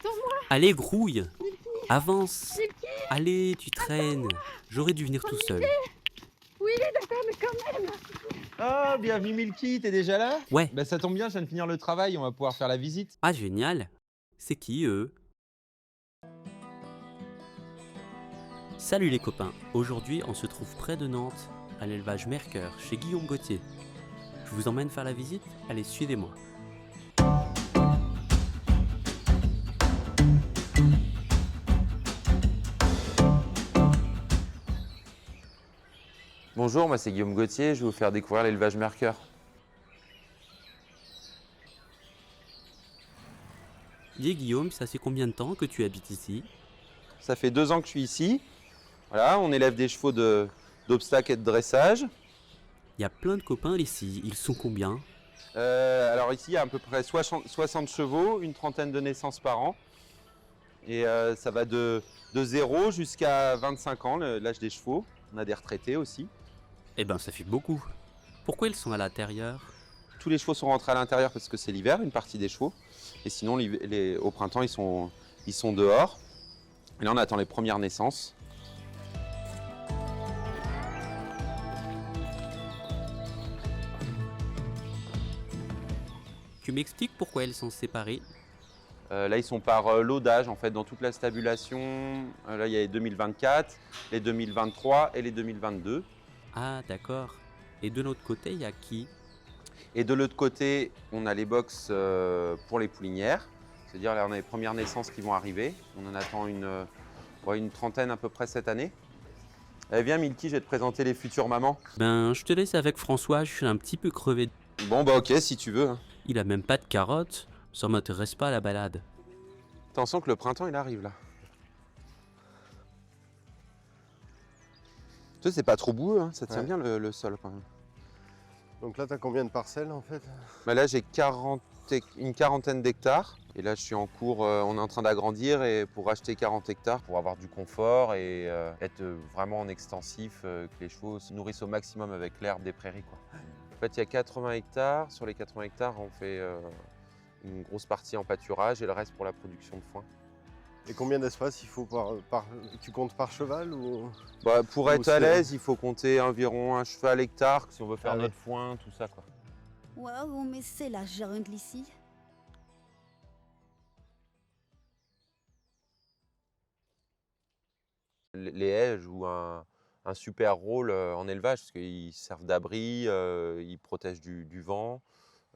Attends-moi, Allez, grouille, Milky, avance. Milky, Allez, tu traînes. J'aurais dû venir oh, tout seul. Milky. Oui, d'accord, mais quand même. Oh, bienvenue Milky, t'es déjà là? Ouais. Bah ça tombe bien, je viens de finir le travail, on va pouvoir faire la visite. Ah, génial. C'est qui, eux? Salut les copains. Aujourd'hui, on se trouve près de Nantes, à l'élevage Mercœur, chez Guillaume Gauthier. Je vous emmène faire la visite? Allez, suivez-moi. Bonjour, moi c'est Guillaume Gauthier, je vais vous faire découvrir l'élevage Mercœur. Dis Guillaume, ça fait combien de temps que tu habites ici? Ça fait 2 ans que je suis ici. Voilà, on élève des chevaux d'obstacles et de dressage. Il y a plein de copains ici, ils sont combien? Alors ici, il y a à peu près 60 chevaux, une trentaine de naissances par an. Et ça va de 0 jusqu'à 25 ans, l'âge des chevaux. On a des retraités aussi. Eh ben, ça fait beaucoup. Pourquoi ils sont à l'intérieur? Tous les chevaux sont rentrés à l'intérieur parce que c'est l'hiver, une partie des chevaux. Et sinon, au printemps, ils sont dehors. Et là, on attend les premières naissances. Tu m'expliques pourquoi ils sont séparés? Là, ils sont par lot d'âge, en fait, dans toute la stabulation. Là, il y a les 2024, les 2023 et les 2022. Ah, d'accord. Et de l'autre côté, il y a qui? Et de l'autre côté, on a les box pour les poulinières. C'est-à-dire, là, on a les premières naissances qui vont arriver. On en attend une trentaine à peu près cette année. Eh, viens, Milky, je vais te présenter les futures mamans. Ben, je te laisse avec François, je suis un petit peu crevé. Bon, bah ok, si tu veux. Il a même pas de carottes, ça m'intéresse pas la balade. Attention que le printemps, il arrive, là. Tu sais, c'est pas trop boueux, hein. Ça tient bien le sol, quand même. Donc là, tu as combien de parcelles en fait? Bah là, j'ai une quarantaine d'hectares. Et là, je suis en cours, on est en train d'agrandir et pour acheter 40 hectares pour avoir du confort et être vraiment en extensif, que les chevaux se nourrissent au maximum avec l'herbe des prairies, quoi. En fait, il y a 80 hectares. Sur les 80 hectares, on fait une grosse partie en pâturage et le reste pour la production de foin. Et combien d'espace il faut tu comptes par cheval ou? Bah, pour Ou être à c'est- l'aise, il faut compter environ un cheval hectare si on veut faire Ah ouais. notre foin, tout ça, quoi. Waouh, mais c'est la jungle ici. Les haies jouent un super rôle en élevage parce qu'ils servent d'abri, ils protègent du vent,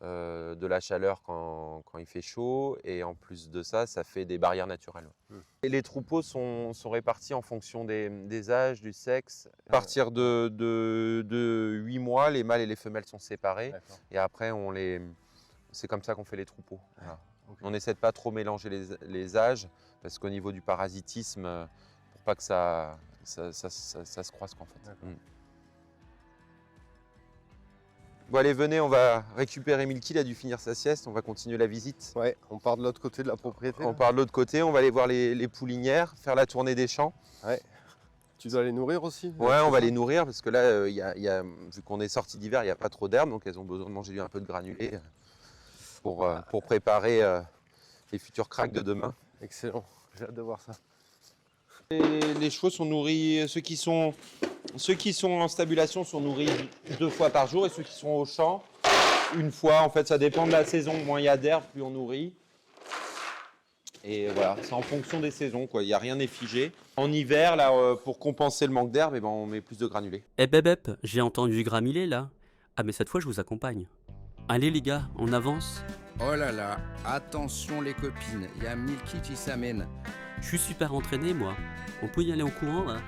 de la chaleur quand il fait chaud et en plus de ça, ça fait des barrières naturelles. Et les troupeaux sont répartis en fonction des âges, du sexe. À partir de 8 mois, les mâles et les femelles sont séparés et après c'est comme ça qu'on fait les troupeaux. Voilà. Okay. On essaie de pas trop mélanger les âges parce qu'au niveau du parasitisme, pour pas que ça se croise en fait. Bon allez, venez, on va récupérer Milky, il a dû finir sa sieste, on va continuer la visite. Ouais, on part de l'autre côté de la propriété. On part de l'autre côté, on va aller voir les poulinières, faire la tournée des champs. Ouais. Tu dois les nourrir aussi? Ouais, on va les nourrir parce que là, vu qu'on est sorti d'hiver, il n'y a pas trop d'herbe, donc elles ont besoin de manger un peu de granulés pour préparer les futurs cracks de demain. Excellent, j'ai hâte de voir ça. Les chevaux sont nourris, ceux qui sont en stabulation sont nourris 2 fois par jour et ceux qui sont au champ, 1 fois. En fait, ça dépend de la saison. Moins il y a d'herbe, plus on nourrit. Et voilà, c'est en fonction des saisons, quoi. Il n'y a rien n'est figé. En hiver, là, pour compenser le manque d'herbe, eh ben, on met plus de granulés. Eh bébép, j'ai entendu gramiller là. Ah mais cette fois je vous accompagne. Allez les gars, on avance. Oh là là, attention les copines, il y a Milky qui s'amène. Je suis super entraîné moi. On peut y aller en courant là.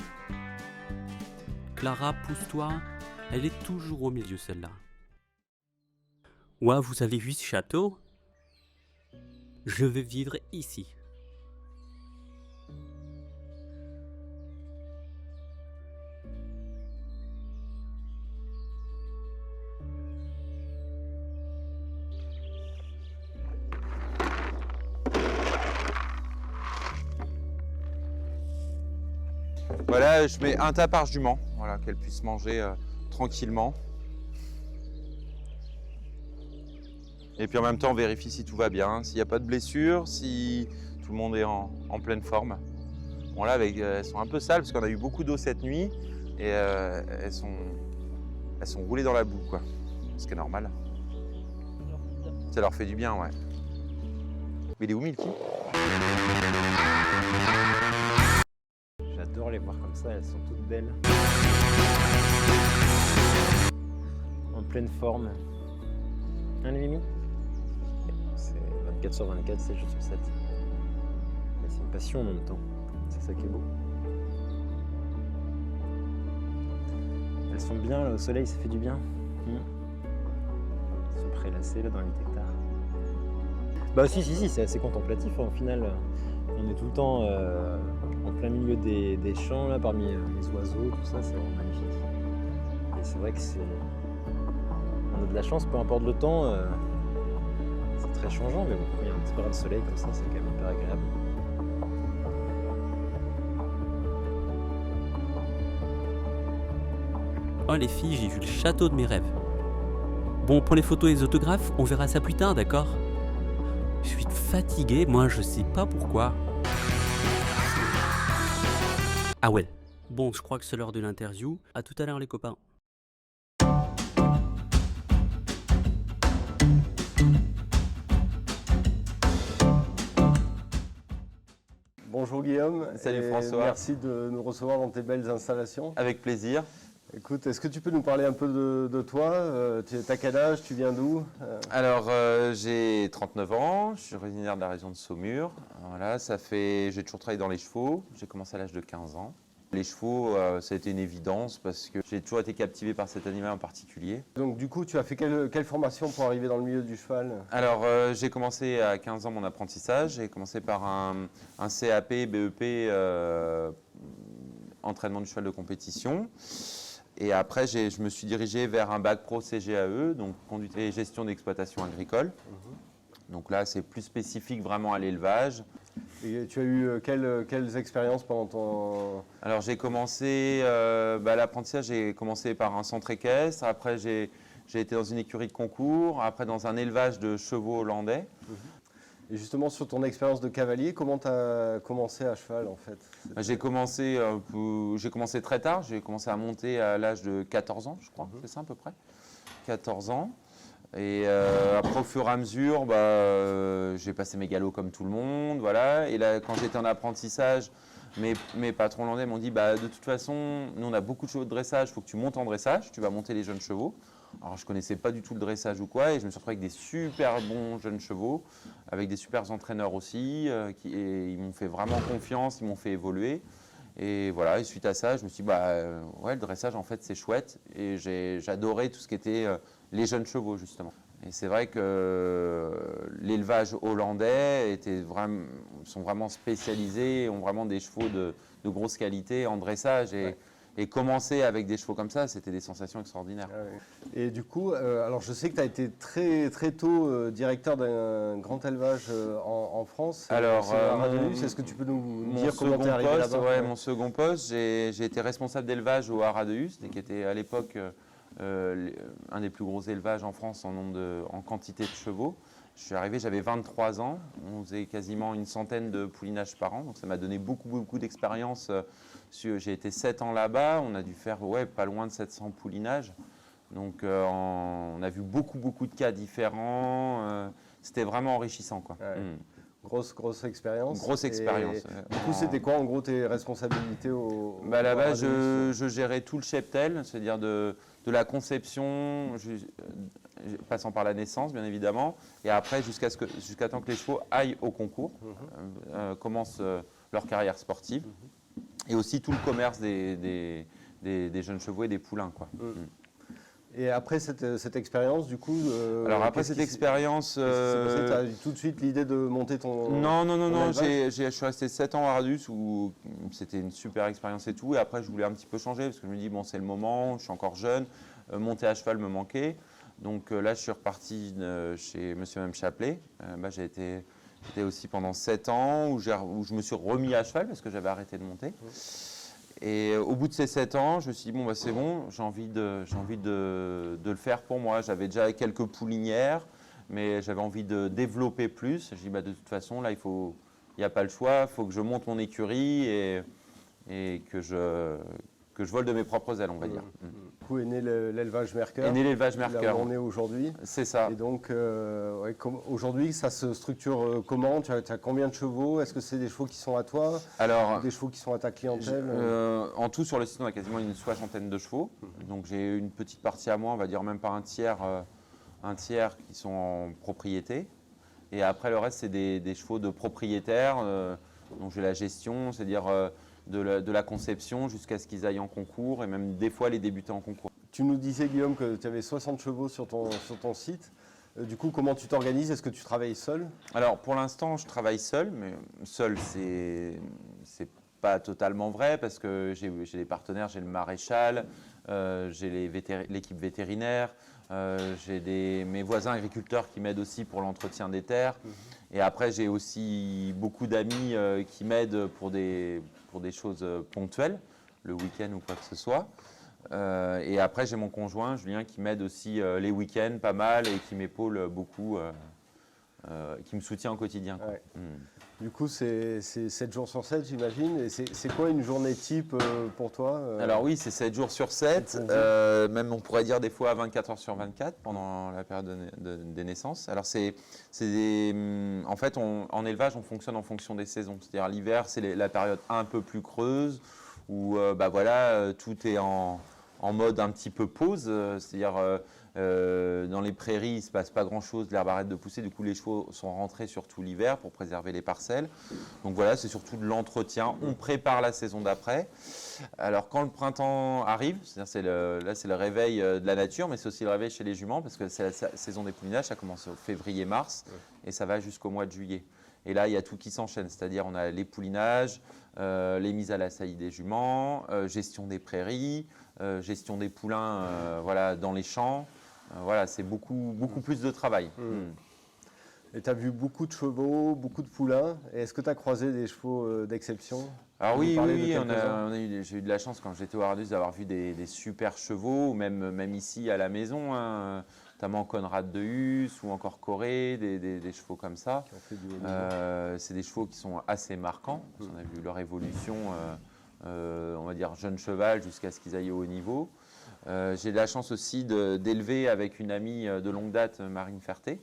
Clara, pousse-toi. Elle est toujours au milieu celle-là. Ouah, vous avez vu ce château? Je vais vivre ici. Voilà, je mets un tas par jument, voilà, qu'elle puisse manger tranquillement. Et puis en même temps, on vérifie si tout va bien, s'il n'y a pas de blessure, si tout le monde est en pleine forme. Bon là, elles sont un peu sales parce qu'on a eu beaucoup d'eau cette nuit et elles sont roulées dans la boue, quoi. Ce qui est normal. Ça leur fait du bien, ouais. Mais il est où Milky? J'adore les voir comme ça, elles sont toutes belles. En pleine forme. Hein les Mimi? C'est 24 sur 24, 7 jours sur 7. Mais c'est une passion en même temps. C'est ça qui est beau. Elles sont bien là, au soleil, ça fait du bien. Elles sont prélassées là dans les hectares. Bah si, c'est assez contemplatif hein, au final. On est tout le temps en plein milieu des champs là, parmi les oiseaux, tout ça, c'est vraiment magnifique. Et c'est vrai que on a de la chance, peu importe le temps, c'est très changeant, mais bon, quand il y a un petit brin de soleil comme ça, c'est quand même hyper agréable. Oh les filles, j'ai vu le château de mes rêves. Bon, pour les photos et les autographes, on verra ça plus tard, d'accord? Je suis fatigué, moi je sais pas pourquoi. Ah ouais. Bon, je crois que c'est l'heure de l'interview. À tout à l'heure les copains. Bonjour Guillaume. Salut et François. Merci de nous recevoir dans tes belles installations. Avec plaisir. Écoute, est-ce que tu peux nous parler un peu de toi? T'as quel âge? Tu viens d'où? Alors, j'ai 39 ans, je suis originaire de la région de Saumur. Voilà, j'ai toujours travaillé dans les chevaux. J'ai commencé à l'âge de 15 ans. Les chevaux, ça a été une évidence parce que j'ai toujours été captivé par cet animal en particulier. Donc du coup, tu as fait quelle formation pour arriver dans le milieu du cheval? Alors, j'ai commencé à 15 ans mon apprentissage. J'ai commencé par un CAP, BEP, entraînement du cheval de compétition. Et après, je me suis dirigé vers un bac pro CGAE, donc conduite et gestion d'exploitation agricole. Donc là, c'est plus spécifique vraiment à l'élevage. Et tu as eu quelles expériences pendant ton... Alors j'ai commencé, l'apprentissage, j'ai commencé par un centre équestre. Après, j'ai été dans une écurie de concours. Après, dans un élevage de chevaux hollandais. Et justement, sur ton expérience de cavalier, comment tu as commencé à cheval en fait? J'ai commencé très tard. J'ai commencé à monter à l'âge de 14 ans, je crois. C'est ça à peu près 14 ans. Et après, au fur et à mesure, j'ai passé mes galops comme tout le monde. Voilà. Et là, quand j'étais en apprentissage, mes patrons hollandais m'ont dit de toute façon, nous on a beaucoup de chevaux de dressage, il faut que tu montes en dressage, tu vas monter les jeunes chevaux. Alors je ne connaissais pas du tout le dressage ou quoi, et je me suis retrouvé avec des super bons jeunes chevaux, avec des super entraîneurs aussi, et ils m'ont fait vraiment confiance, ils m'ont fait évoluer. Et voilà, et suite à ça, je me suis dit, le dressage en fait c'est chouette, et j'adorais tout ce qui était les jeunes chevaux justement. Et c'est vrai que l'élevage hollandais sont vraiment spécialisés, ont vraiment des chevaux de grosse qualité en dressage. Et commencer avec des chevaux comme ça, c'était des sensations extraordinaires. Et du coup, alors je sais que tu as été très, très tôt directeur d'un grand élevage en France. Alors, est-ce que tu peux nous dire comment tu es arrivé là-bas? Mon second poste, j'ai été responsable d'élevage au Haras de Juste, qui était à l'époque un des plus gros élevages en France en quantité de chevaux. Je suis arrivé, j'avais 23 ans, on faisait quasiment une centaine de poulinages par an, donc ça m'a donné beaucoup d'expérience. J'ai été 7 ans là-bas, on a dû faire pas loin de 700 poulinages, donc on a vu beaucoup de cas différents, c'était vraiment enrichissant, quoi. Grosse expérience. Grosse expérience. Du coup, c'était quoi en gros tes responsabilités là-bas, je gérais tout le cheptel, c'est-à-dire de la conception, passant par la naissance, bien évidemment, et après jusqu'à temps que les chevaux aillent au concours, commencent leur carrière sportive, et aussi tout le commerce des jeunes chevaux et des poulains, quoi. Et après cette expérience, du coup... Alors après cette expérience... tu as eu tout de suite l'idée de monter ton... Non, je suis resté 7 ans à Radius où c'était une super expérience et tout. Et après, je voulais un petit peu changer parce que je me dis, bon, c'est le moment, je suis encore jeune, monter à cheval me manquait. Donc là, je suis reparti chez Monsieur et Mme Chaplet. J'ai été aussi pendant 7 ans où je me suis remis à cheval parce que j'avais arrêté de monter. Et au bout de ces 7 ans, je me suis dit, c'est bon, j'ai envie de le faire pour moi. J'avais déjà quelques poulinières, mais j'avais envie de développer plus. Je dis, de toute façon, là, il faut il n'y a pas le choix, il faut que je monte mon écurie et que je vole de mes propres ailes, on va dire. Du coup est né l'élevage Mercœur. Et né l'élevage Là Mercœur. où on est aujourd'hui. C'est ça. Et donc, aujourd'hui, ça se structure comment? Tu as combien de chevaux? Est-ce que c'est des chevaux qui sont à toi? Alors, Des chevaux qui sont à ta clientèle? en tout, sur le site, on a quasiment une 60aine de chevaux. Donc, j'ai une petite partie à moi, on va dire même pas un tiers qui sont en propriété. Et après, le reste, c'est des chevaux de propriétaires. Donc, j'ai la gestion, c'est-à-dire de la conception jusqu'à ce qu'ils aillent en concours et même des fois les débuter en concours. Tu nous disais, Guillaume, que tu avais 60 chevaux sur ton site. Du coup, comment tu t'organises? Est-ce que tu travailles seul? Alors, pour l'instant, je travaille seul, mais seul, c'est pas totalement vrai parce que j'ai des partenaires, j'ai le maréchal, j'ai l'équipe vétérinaire, j'ai mes voisins agriculteurs qui m'aident aussi pour l'entretien des terres. Et après, j'ai aussi beaucoup d'amis qui m'aident pour des choses ponctuelles, le week-end ou quoi que ce soit. Et après, j'ai mon conjoint, Julien, qui m'aide aussi les week-ends pas mal et qui m'épaule beaucoup, qui me soutient au quotidien, quoi. Ouais. Du coup, c'est 7 jours sur 7, j'imagine. Et c'est quoi une journée type pour toi? Alors oui, c'est 7 jours sur 7, même on pourrait dire des fois 24 heures sur 24 pendant la période des naissances. Alors en fait, en élevage, on fonctionne en fonction des saisons. C'est-à-dire l'hiver, c'est la période un peu plus creuse où tout est en mode un petit peu pause. C'est-à-dire dans les prairies, il ne se passe pas grand-chose, l'herbe arrête de pousser. Du coup, les chevaux sont rentrés surtout l'hiver pour préserver les parcelles. Donc voilà, c'est surtout de l'entretien. On prépare la saison d'après. Alors quand le printemps arrive, là c'est le réveil de la nature, mais c'est aussi le réveil chez les juments parce que c'est la saison des poulinages, ça commence au février-mars et ça va jusqu'au mois de juillet. Et là, il y a tout qui s'enchaîne, c'est-à-dire on a les poulinages, les mises à la saillie des juments, gestion des prairies, gestion des poulains dans les champs. Voilà, c'est beaucoup plus de travail. Et tu as vu beaucoup de chevaux, beaucoup de poulains. Et est-ce que tu as croisé des chevaux d'exception? Alors oui, quelques-uns. j'ai eu de la chance quand j'étais au Ardus d'avoir vu des super chevaux, même ici à la maison, notamment Conrad de Hus ou encore Corée, des chevaux comme ça. Qui ont fait du haut niveau. C'est des chevaux qui sont assez marquants. On a vu leur évolution, on va dire jeune cheval jusqu'à ce qu'ils aillent au haut niveau. J'ai de la chance aussi d'élever avec une amie de longue date, Marine Ferté,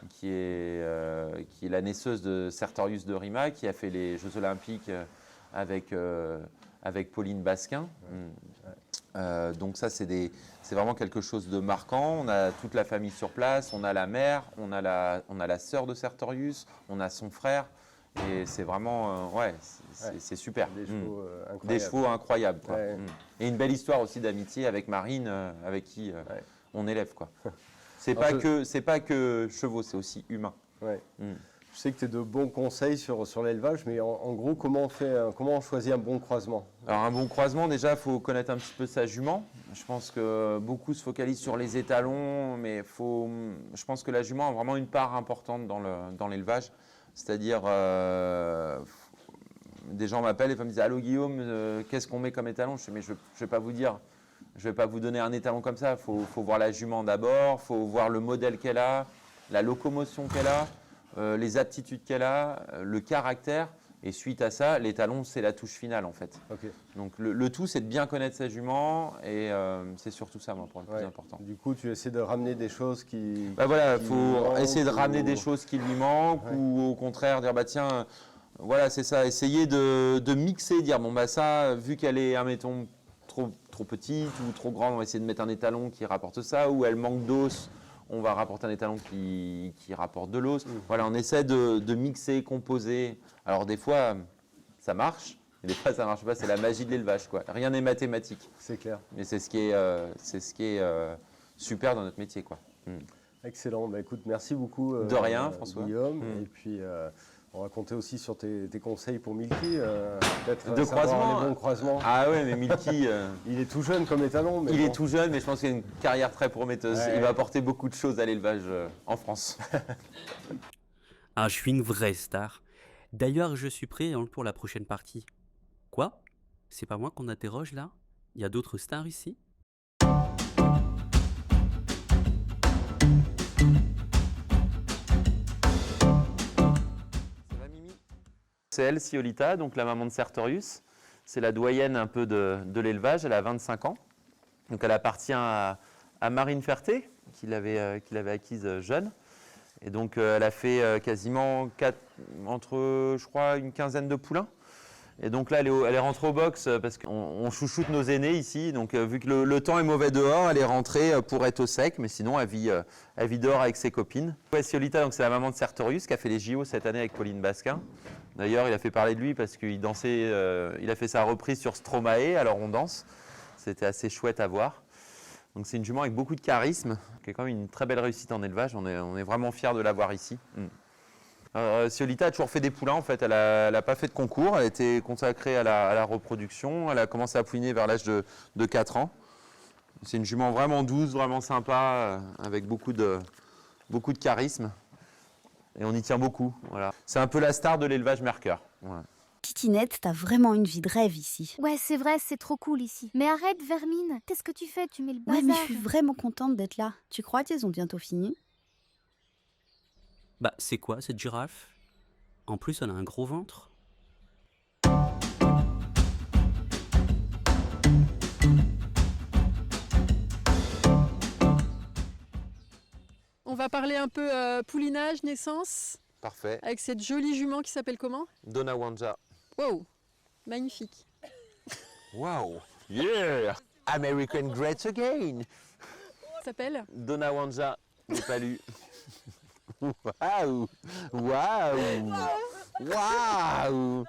qui est la naisseuse de Sertorius de Rima, qui a fait les Jeux Olympiques avec Pauline Basquin. Donc ça, c'est vraiment quelque chose de marquant. On a toute la famille sur place, on a la mère, on a la sœur de Sertorius, on a son frère. Et c'est vraiment, c'est super. Des chevaux incroyables. Des chevaux incroyables, quoi. Ouais. Et une belle histoire aussi d'amitié avec Marine, avec qui on élève, quoi. C'est pas que chevaux, c'est aussi humain. Ouais. Je sais que tu as de bons conseils sur l'élevage, mais en gros, comment on choisit un bon croisement? Alors un bon croisement, déjà, il faut connaître un petit peu sa jument. Je pense que beaucoup se focalisent sur les étalons, mais je pense que la jument a vraiment une part importante dans l'élevage. C'est-à-dire, des gens m'appellent et me disent « Allô Guillaume, qu'est-ce qu'on met comme étalon ?» Je dis « Mais je ne vais pas vous dire, je ne vais pas vous donner un étalon comme ça. Il faut voir la jument d'abord, il faut voir le modèle qu'elle a, la locomotion qu'elle a, les aptitudes qu'elle a, le caractère. Et suite à ça, l'étalon, c'est la touche finale en fait. Okay. Donc le tout, c'est de bien connaître sa jument et c'est surtout ça, moi, pour le plus important. Du coup, tu essaies de ramener des choses qui... Il faut essayer de ramener des choses qui lui manquent ou au contraire dire, tiens, voilà, c'est ça, essayer de mixer, dire, ça, vu qu'elle est, admettons, trop petite ou trop grande, on va essayer de mettre un étalon qui rapporte ça, ou elle manque d'os, on va rapporter un étalon qui rapporte de l'os. Voilà, on essaie de mixer, composer. Alors des fois, ça marche, et des fois, ça ne marche pas. C'est la magie de l'élevage, quoi. Rien n'est mathématique. C'est clair. Mais c'est ce qui est super dans notre métier, quoi. Excellent. Écoute, merci beaucoup. De rien, François. Guillaume. Et puis, on va compter aussi sur tes conseils pour Milky. Peut-être de croisement. Les bons croisements. Ah ouais, mais Milky... il est tout jeune comme étalon. Il est tout jeune, mais je pense qu'il a une carrière très prometteuse. Ouais. Il va apporter beaucoup de choses à l'élevage en France. Ah, je suis une vraie star. D'ailleurs, je suis prêt pour la prochaine partie. Quoi? C'est pas moi qu'on interroge là? Il y a d'autres stars ici? C'est elle, Ciolita, donc la maman de Sertorius. C'est la doyenne un peu de l'élevage, elle a 25 ans. Donc elle appartient à Marine Ferté, qui l'avait acquise jeune. Et donc elle a fait quasiment entre, je crois, une quinzaine de poulains. Et donc là, elle est rentrée au box parce qu'on chouchoute nos aînés ici. Donc vu que le temps est mauvais dehors, elle est rentrée pour être au sec. Mais sinon, elle vit dehors avec ses copines. Ouais, Ciolita, donc c'est la maman de Sertorius qui a fait les JO cette année avec Pauline Basquin. D'ailleurs, il a fait parler de lui parce qu'il dansait, il a fait sa reprise sur Stromae, alors on danse. C'était assez chouette à voir. Donc c'est une jument avec beaucoup de charisme, qui est quand même une très belle réussite en élevage. On est vraiment fiers de l'avoir ici. Ciolita a toujours fait des poulains en fait, elle n'a pas fait de concours, elle a été consacrée à la reproduction, elle a commencé à pouliner vers l'âge de 4 ans. C'est une jument vraiment douce, vraiment sympa, avec beaucoup de charisme et on y tient beaucoup. Voilà. C'est un peu la star de l'élevage Mercœur. Voilà. Titinette, t'as vraiment une vie de rêve ici. Ouais, c'est vrai, c'est trop cool ici. Mais arrête, Vermine, qu'est-ce que tu fais? Tu mets le bazar. Ouais, mais je suis vraiment contente d'être là. Tu crois qu'ils ont bientôt fini? Bah, c'est quoi cette girafe? En plus, elle a un gros ventre. On va parler un peu poulinage, naissance, Parfait. avec cette jolie jument qui s'appelle comment? Donna Wanja. Wow, magnifique. Wow, yeah, American Great Again. Ça s'appelle? Donna Wanja, j'ai pas lu. Waouh, waouh, waouh.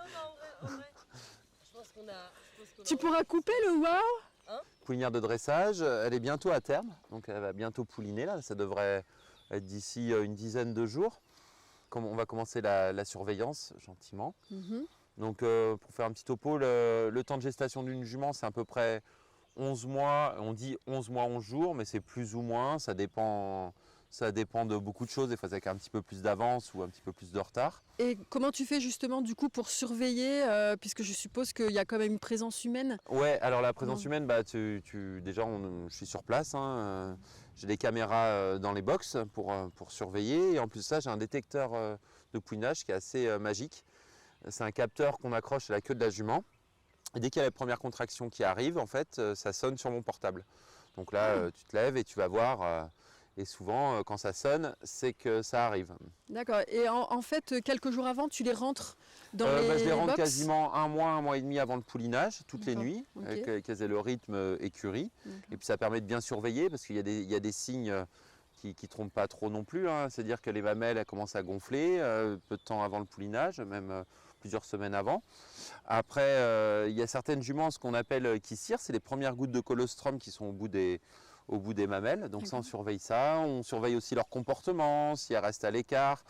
Tu pourras couper le wow? Poulinière de dressage, elle est bientôt à terme, donc elle va bientôt pouliner là, ça devrait être d'ici une dizaine de jours. On va commencer la surveillance gentiment. Donc pour faire un petit topo, le temps de gestation d'une jument c'est à peu près 11 mois, on dit 11 mois 11 jours, mais c'est plus ou moins, ça dépend de beaucoup de choses, des fois avec un petit peu plus d'avance ou un petit peu plus de retard. Et comment tu fais justement du coup pour surveiller, puisque je suppose qu'il y a quand même une présence humaine? Ouais, alors la présence humaine, bah, déjà je suis sur place, hein, j'ai des caméras dans les box pour surveiller et en plus de ça j'ai un détecteur de poulinage qui est assez magique. C'est un capteur qu'on accroche à la queue de la jument et dès qu'il y a la première contraction qui arrive, en fait, ça sonne sur mon portable. Donc là, tu te lèves et tu vas voir. Et souvent, quand ça sonne, c'est que ça arrive. D'accord. Et en fait, quelques jours avant, tu les rentres dans les Je les rentre box? quasiment un mois et demi avant le poulinage, toutes les nuits, Ok. qu'elles aient le rythme écurie. Et puis ça permet de bien surveiller parce qu'il y a des signes qui ne trompent pas trop non plus. Hein. C'est-à-dire que les mamelles elles commencent à gonfler peu de temps avant le poulinage, même plusieurs semaines avant. Après, il y a certaines juments, ce qu'on appelle qui cirent, c'est les premières gouttes de colostrum qui sont au bout des mamelles, donc ça on surveille ça, on surveille aussi leur comportement, si elles restent à l'écart,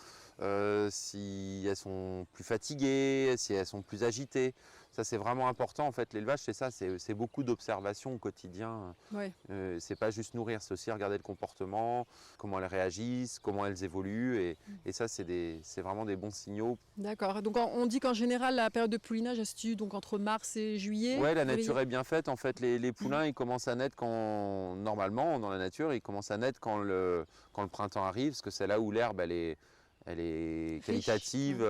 si elles sont plus fatiguées, si elles sont plus agitées. Ça c'est vraiment important en fait, l'élevage c'est ça, c'est beaucoup d'observations au quotidien. Ouais. C'est pas juste nourrir, c'est aussi regarder le comportement, comment elles réagissent, comment elles évoluent et ça c'est vraiment des bons signaux. D'accord. Donc on dit qu'en général la période de poulinage elle se situe donc entre mars et juillet. Ouais, la nature est bien faite. En fait, les poulains, ils commencent à naître normalement, dans la nature, ils commencent à naître quand le printemps arrive, parce que c'est là où l'herbe, elle est qualitative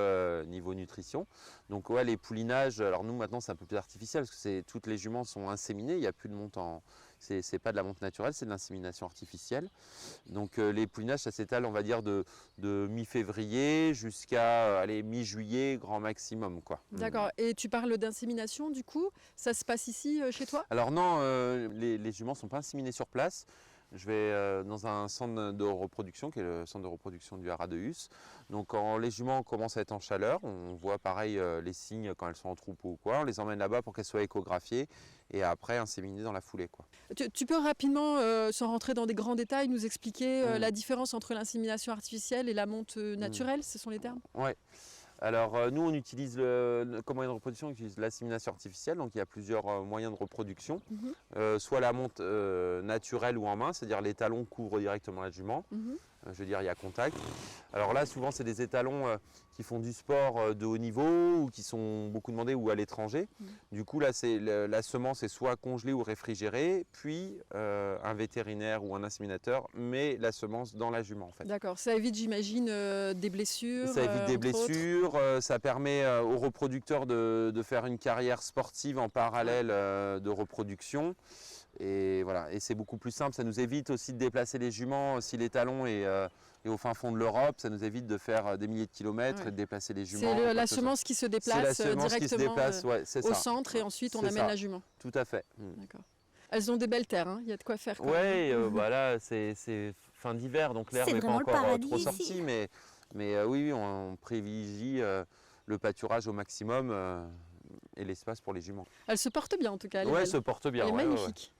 niveau nutrition. Donc ouais, les poulinages, alors nous maintenant c'est un peu plus artificiel, parce que toutes les juments sont inséminées, il n'y a plus de monte c'est pas de la monte naturelle, c'est de l'insémination artificielle. Donc les poulinages, ça s'étale, on va dire, de mi-février jusqu'à mi-juillet, grand maximum, quoi. D'accord. Et tu parles d'insémination, du coup, ça se passe ici chez toi? Alors non, les juments ne sont pas inséminées sur place. Je vais dans un centre de reproduction, qui est le centre de reproduction du Haras de Hus. Donc quand les juments commencent à être en chaleur, on voit pareil les signes quand elles sont en troupeau ou quoi. On les emmène là-bas pour qu'elles soient échographiées et après inséminées dans la foulée, quoi. Tu peux rapidement, sans rentrer dans des grands détails, nous expliquer la différence entre l'insémination artificielle et la monte naturelle, ce sont les termes? Ouais. Alors nous on utilise comme moyen de reproduction, on utilise l'insémination artificielle, donc il y a plusieurs moyens de reproduction, soit la monte naturelle ou en main, c'est-à-dire les talons couvrent directement la jument, je veux dire il y a contact. Alors là souvent c'est des étalons qui qui font du sport de haut niveau ou qui sont beaucoup demandés ou à l'étranger. Du coup, là, la semence est soit congelée ou réfrigérée, puis un vétérinaire ou un inséminateur met la semence dans la jument. En fait. D'accord, ça évite, j'imagine, des blessures. Ça évite des entre autres. blessures, ça permet aux reproducteurs de faire une carrière sportive en parallèle de reproduction. Et voilà, et c'est beaucoup plus simple, ça nous évite aussi de déplacer les juments si l'étalon est au fin fond de l'Europe, ça nous évite de faire des milliers de kilomètres et de déplacer les juments. C'est la semence qui se déplace directement au centre et ensuite on amène la jument. Tout à fait. D'accord. Elles ont des belles terres, hein. Il y a de quoi faire. Oui, voilà, c'est fin d'hiver, donc l'herbe n'est pas encore trop sortie, mais oui, on privilégie le pâturage au maximum et l'espace pour les juments. Elle se porte bien en tout cas. Oui, elle se porte bien. Elle est magnifique.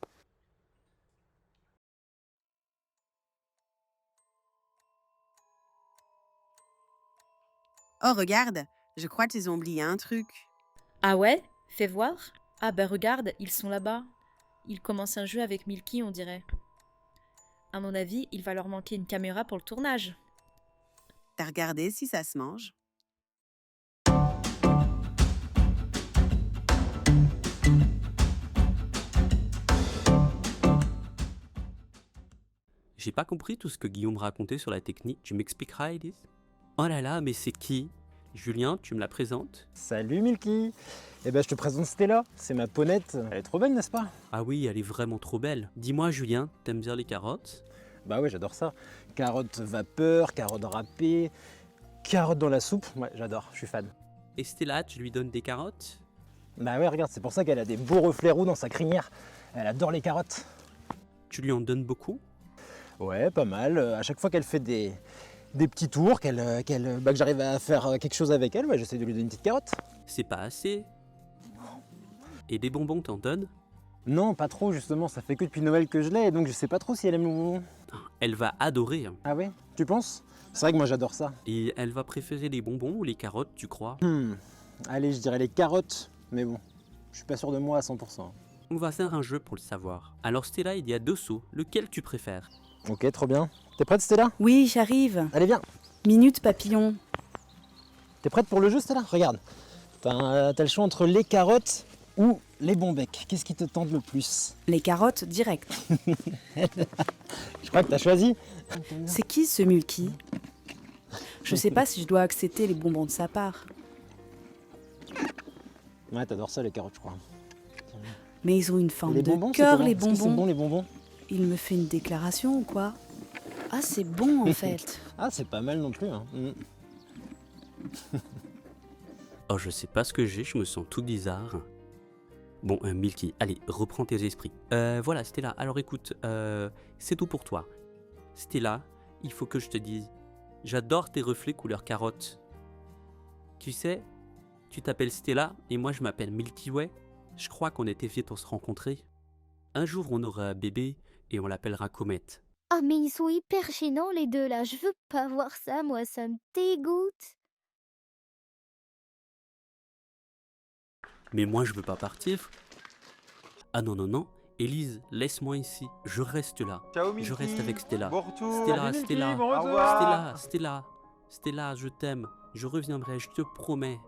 Oh, regarde, je crois qu'ils ont oublié un truc. Ah ouais? Fais voir. Ah bah regarde, ils sont là-bas. Ils commencent un jeu avec Milky, on dirait. À mon avis, il va leur manquer une caméra pour le tournage. T'as regardé si ça se mange? J'ai pas compris tout ce que Guillaume racontait sur la technique. Tu m'expliqueras, Elise? Oh là là, mais c'est qui? Julien, tu me la présentes? Salut Milky. Eh ben je te présente Stella, c'est ma ponette. Elle est trop belle, n'est-ce pas? Ah oui, elle est vraiment trop belle. Dis-moi Julien, t'aimes bien les carottes? Bah ouais, j'adore ça. Carottes vapeur, carottes râpées, carottes dans la soupe. Ouais, j'adore, je suis fan. Et Stella, tu lui donnes des carottes? Bah ouais, regarde, c'est pour ça qu'elle a des beaux reflets roux dans sa crinière. Elle adore les carottes. Tu lui en donnes beaucoup? Ouais, pas mal. À chaque fois qu'elle fait des petits tours, que j'arrive à faire quelque chose avec elle, ouais, j'essaie de lui donner une petite carotte. C'est pas assez. Et des bonbons, t'en donnes? Non, pas trop justement, ça fait que depuis Noël que je l'ai, donc je sais pas trop si elle aime le bonbon. Elle va adorer. Ah ouais? Tu penses? C'est vrai que moi j'adore ça. Et elle va préférer les bonbons ou les carottes, tu crois? Allez, je dirais les carottes, mais bon, je suis pas sûr de moi à 100%. On va faire un jeu pour le savoir. Alors Stella, il y a 2 seaux, lequel tu préfères? Ok, trop bien. T'es prête Stella? Oui, j'arrive. Allez, viens. Minute papillon. T'es prête pour le jeu Stella? Regarde, t'as le choix entre les carottes ou les bons becs. Qu'est-ce qui te tente le plus? Les carottes, direct. Je crois que t'as choisi. C'est qui ce Milky? Je sais pas si je dois accepter les bonbons de sa part. Ouais, t'adores ça les carottes, je crois. Mais ils ont une forme Les de bonbons, cœur, c'est les comment? Est-ce que c'est bonbons. bon les bonbons? Il me fait une déclaration ou quoi? Ah, c'est bon en fait. Ah, c'est pas mal non plus. Hein. Oh, je sais pas ce que j'ai, je me sens tout bizarre. Bon, Milky, allez, reprends tes esprits. Voilà, Stella, alors écoute, c'est tout pour toi. Stella, il faut que je te dise, j'adore tes reflets couleur carotte. Tu sais, tu t'appelles Stella et moi je m'appelle Milky Way. Je crois qu'on était faits pour se rencontrer. Un jour, on aura un bébé et on l'appellera Comète. Ah, mais ils sont hyper gênants les deux là. Je veux pas voir ça, moi, ça me dégoûte. Mais moi, je veux pas partir. Ah non, non, non. Élise, laisse-moi ici. Je reste là. Ciao, Milky. Je reste avec Stella. Bon retour. Stella, Salut, Milky, Stella. bon retour. Stella, je t'aime. Je reviendrai, je te promets.